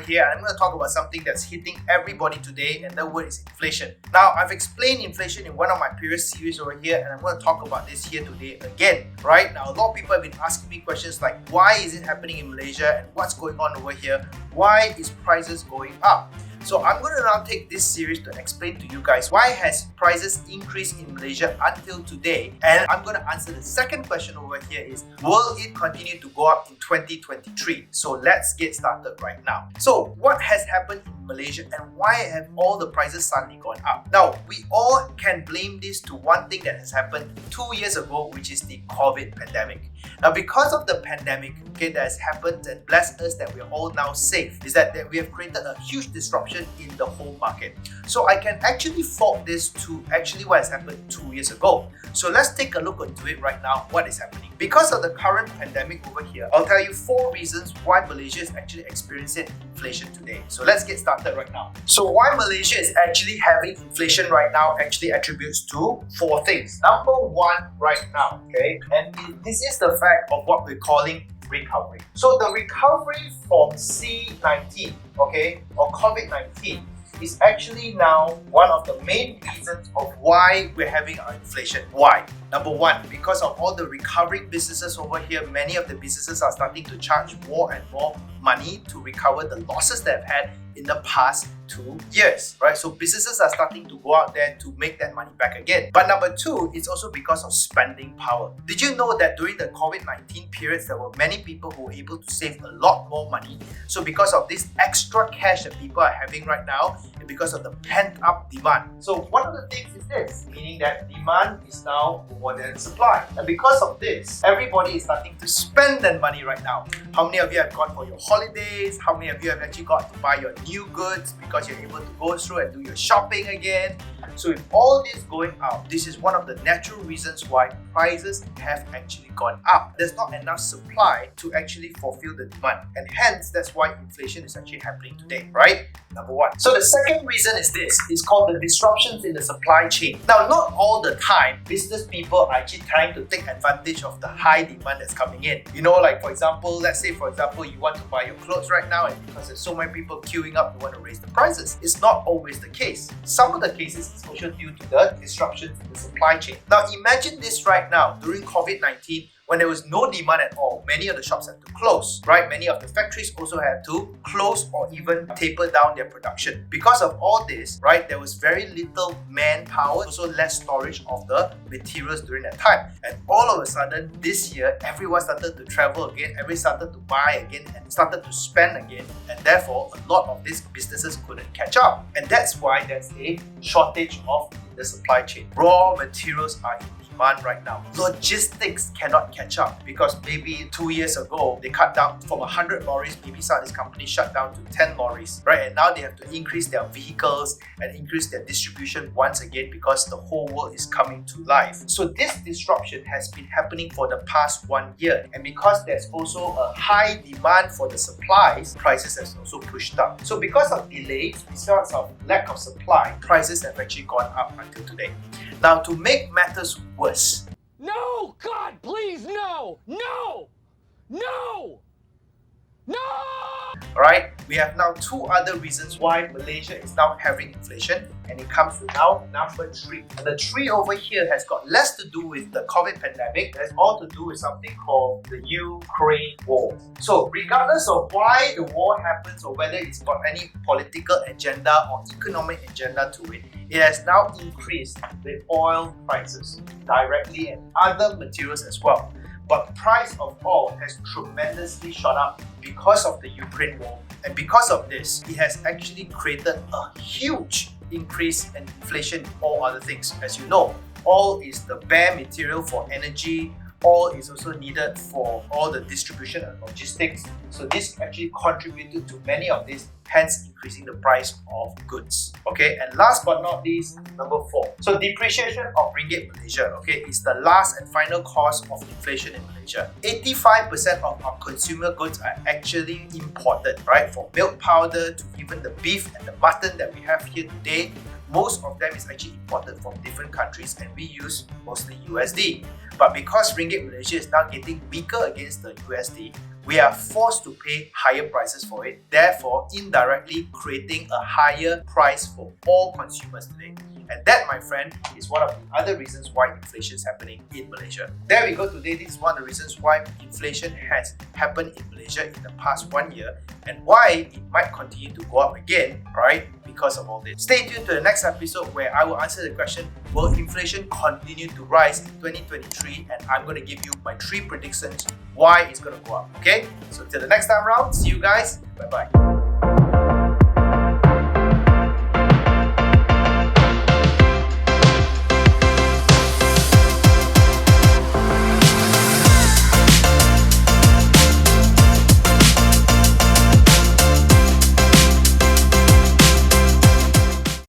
here and I'm going to talk about something that's hitting everybody today, and the word is inflation. Now, I've explained inflation in one of my previous series over here, and I'm going to talk about this here today again. Right now, a lot of people have been asking me questions like, why is it happening in Malaysia and what's going on over here? Why is prices going up? So I'm going to now take this series to explain to you guys why has prices increased in Malaysia until today, and I'm going to answer the second question over here is, will it continue to go up in 2023? So let's get started right now. So what has happened in Malaysia and why have all the prices suddenly gone up? Now, we all can blame this to one thing that has happened 2 years ago, which is the COVID pandemic. Now, because of the pandemic, that has happened and blessed us that we are all now safe, is that we have created a huge disruption in the whole market. So I can actually fault this to actually what has happened 2 years ago. So let's take a look into it right now, what is happening. Because of the current pandemic over here, I'll tell you 4 reasons why Malaysia is actually experiencing inflation today. So let's get started right now. So why Malaysia is actually having inflation right now actually attributes to 4 things. Number 1 right now, okay, and this is the fact of what we're calling recovery. So the recovery from C19, okay, or COVID-19 is actually now one of the main reasons of why we're having our inflation. Why? Number 1, because of all the recovering businesses over here, many of the businesses are starting to charge more and more money to recover the losses they've had in the past 2 years, right? So businesses are starting to go out there to make that money back again. But number 2, it's also because of spending power. Did you know that during the COVID-19 periods, there were many people who were able to save a lot more money? So because of this extra cash that people are having right now, and because of the pent-up demand. So one of the things is this, meaning that demand is now more than supply. And because of this, everybody is starting to spend that money right now. How many of you have gone for your holidays? How many of you have actually got to buy your new goods because you're able to go through and do your shopping again? So with all this going up, this is one of the natural reasons why prices have actually gone up. There's not enough supply to actually fulfill the demand, and hence that's why inflation is actually happening today, right? Number 1. So the second reason is this, it's called the disruptions in the supply chain. Now, not all the time business people are actually trying to take advantage of the high demand that's coming in. You know, like for example, let's say for example you want to buy your clothes right now, and because there's so many people queuing up, you want to raise the prices. It's not always the case. Some of the cases it's also due to the disruptions in the supply chain. Now imagine this right now during COVID-19, when there was no demand at all, many of the shops had to close, right? Many of the factories also had to close or even taper down their production. Because of all this, right, there was very little manpower, also less storage of the materials during that time. And all of a sudden, this year, everyone started to travel again, everyone started to buy again, and started to spend again. And therefore, a lot of these businesses couldn't catch up. And that's why there's a shortage of the supply chain. Raw materials are in demand right now. Logistics cannot catch up because maybe 2 years ago they cut down from 100 lorries, maybe some of these companies shut down to 10 lorries, right? And now they have to increase their vehicles and increase their distribution once again because the whole world is coming to life. So this disruption has been happening for the past 1 year, and because there's also a high demand for the supplies, prices have also pushed up. So because of delays, because of lack of supply, prices have actually gone up until today. Now, to make matters worse. No! God, please, no! No! No! No! Alright, we have now 2 other reasons why Malaysia is now having inflation, and it comes to now number 3. And the 3 over here has got less to do with the COVID pandemic, it has all to do with something called the Ukraine war. So regardless of why the war happens or whether it's got any political agenda or economic agenda to it, it has now increased the oil prices directly and other materials as well. But price of oil has tremendously shot up because of the Ukraine war. And because of this, it has actually created a huge increase in inflation in all other things. As you know, oil is the bare material for energy. Oil is also needed for all the distribution and logistics. So this actually contributed to many of these, hence increasing the price of goods. Okay, and last but not least, number 4. So depreciation of ringgit Malaysia, okay, is the last and final cause of inflation in Malaysia. 85% of our consumer goods are actually imported, right? From milk powder to even the beef and the mutton that we have here today, most of them is actually imported from different countries, and we use mostly USD. But because ringgit Malaysia is now getting weaker against the USD, we are forced to pay higher prices for it, therefore indirectly creating a higher price for all consumers today. And that, my friend, is one of the other reasons why inflation is happening in Malaysia. There we go today. This is one of the reasons why inflation has happened in Malaysia in the past 1 year and why it might continue to go up again, right? Because of all this. Stay tuned to the next episode where I will answer the question, will inflation continue to rise in 2023? And I'm going to give you my 3 predictions why it's going to go up. Okay? So till the next time around, see you guys. Bye-bye.